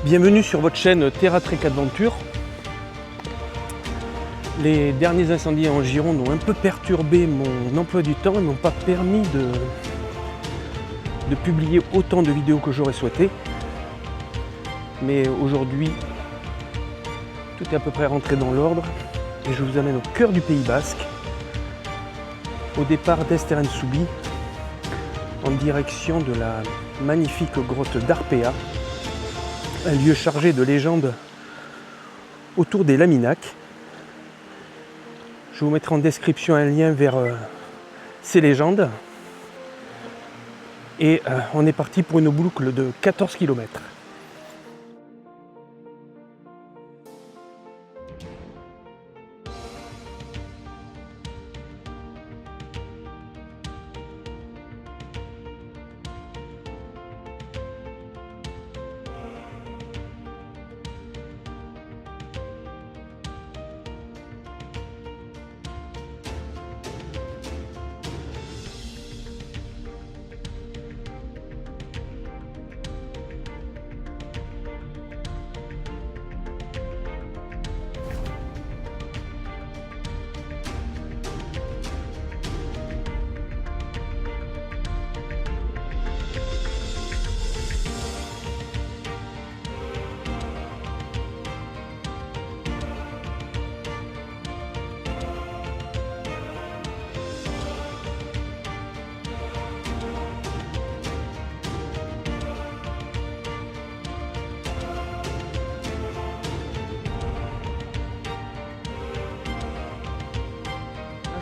Bienvenue sur votre chaîne Terra Trek Adventure. Les derniers incendies en Gironde ont un peu perturbé mon emploi du temps et m'ont pas permis de publier autant de vidéos que j'aurais souhaité. Mais aujourd'hui, tout est à peu près rentré dans l'ordre et je vous amène au cœur du Pays Basque, au départ d'Esterenzubi, en direction de la magnifique grotte d'Arpea, un lieu chargé de légendes autour des Laminacs. Je vous mettrai en description un lien vers ces légendes. Et on est parti pour une boucle de 14 km.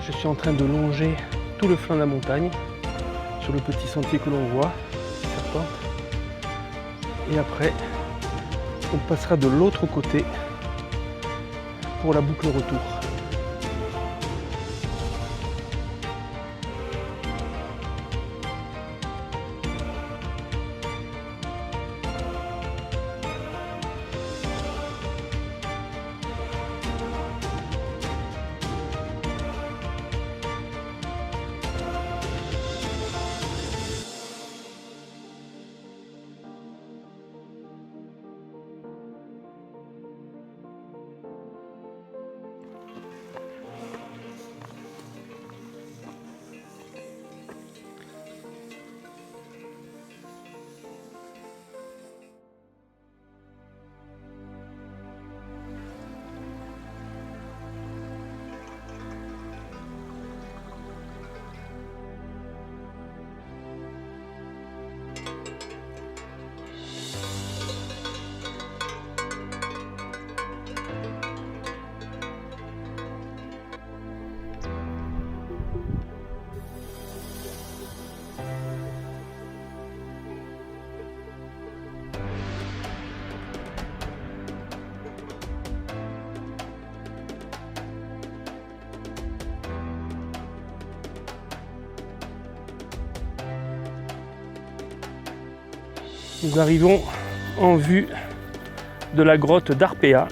Je suis en train de longer tout le flanc de la montagne sur le petit sentier que l'on voit, serpente. Et après, on passera de l'autre côté pour la boucle retour. Nous arrivons en vue de la grotte d'Arpea.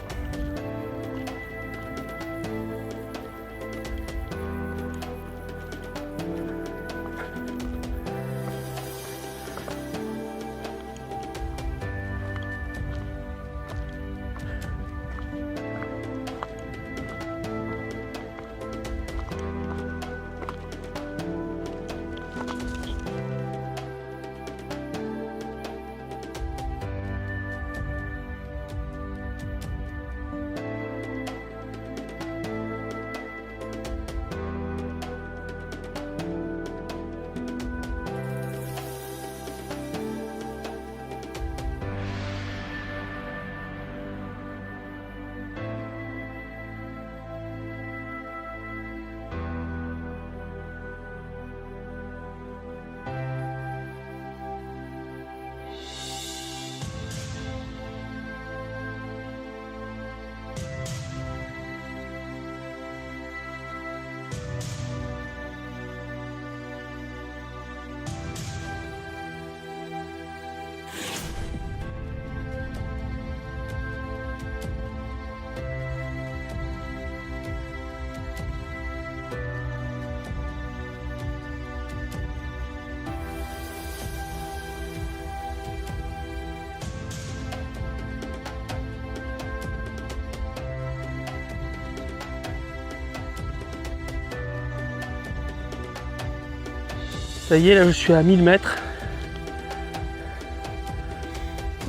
Ça y est, là je suis à 1000 mètres.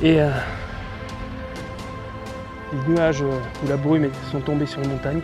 Et les nuages ou la brume sont tombés sur la montagne.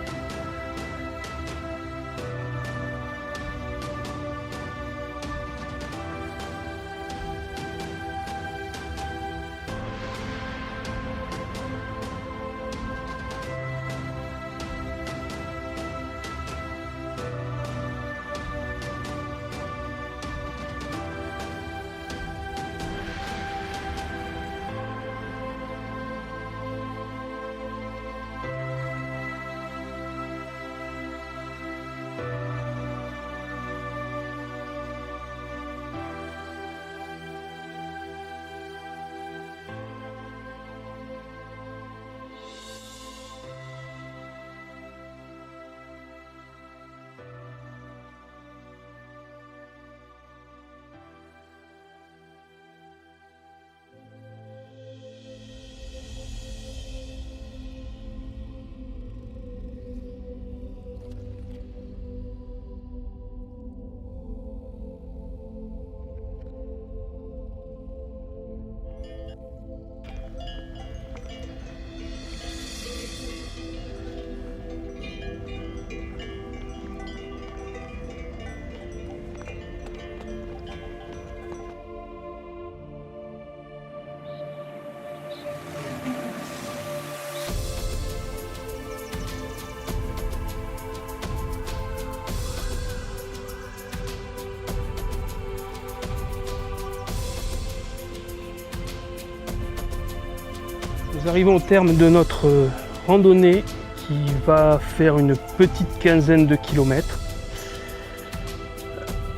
Nous arrivons au terme de notre randonnée qui va faire une petite quinzaine de kilomètres.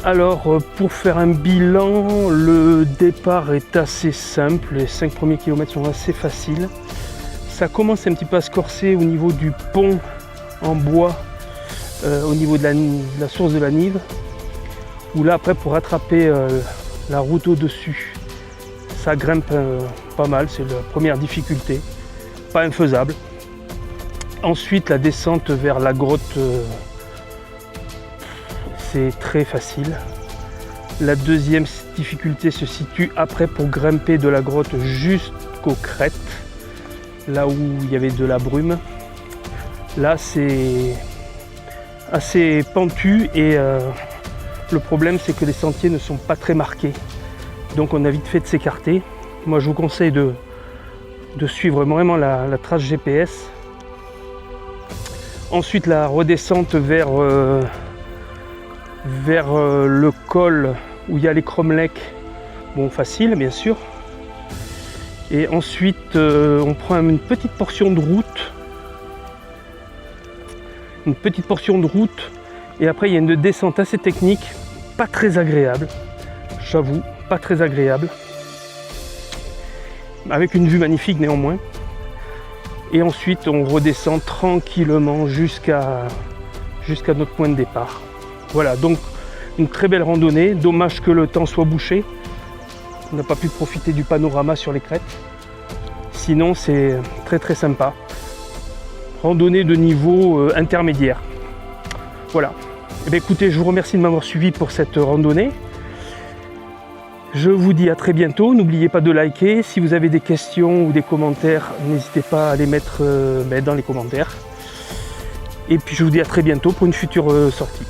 Alors pour faire un bilan, le départ est assez simple, les 5 premiers kilomètres sont assez faciles. Ça commence un petit peu à se corser au niveau du pont en bois, au niveau de la source de la Nive, où là après pour rattraper la route au-dessus, ça grimpe pas mal, c'est la première difficulté, pas infaisable. Ensuite la descente vers la grotte, c'est très facile. La deuxième difficulté se situe après pour grimper de la grotte jusqu'aux crêtes, là où il y avait de la brume. Là c'est assez pentu et le problème c'est que les sentiers ne sont pas très marqués. Donc on a vite fait de s'écarter. Moi je vous conseille de suivre vraiment la trace GPS. Ensuite la redescente vers le col où il y a les cromlechs. Bon, facile bien sûr. Et ensuite on prend une petite portion de route. Et après il y a une descente assez technique, pas très agréable, j'avoue. Pas très agréable, avec une vue magnifique néanmoins. Et ensuite on redescend tranquillement jusqu'à notre point de départ. Voilà, donc une très belle randonnée. Dommage que le temps soit bouché, on n'a pas pu profiter du panorama sur les crêtes. Sinon c'est très très sympa. Randonnée de niveau intermédiaire. Voilà. Et bien, écoutez, je vous remercie de m'avoir suivi pour cette randonnée. Je vous dis à très bientôt, n'oubliez pas de liker, si vous avez des questions ou des commentaires, n'hésitez pas à les mettre dans les commentaires. Et puis je vous dis à très bientôt pour une future sortie.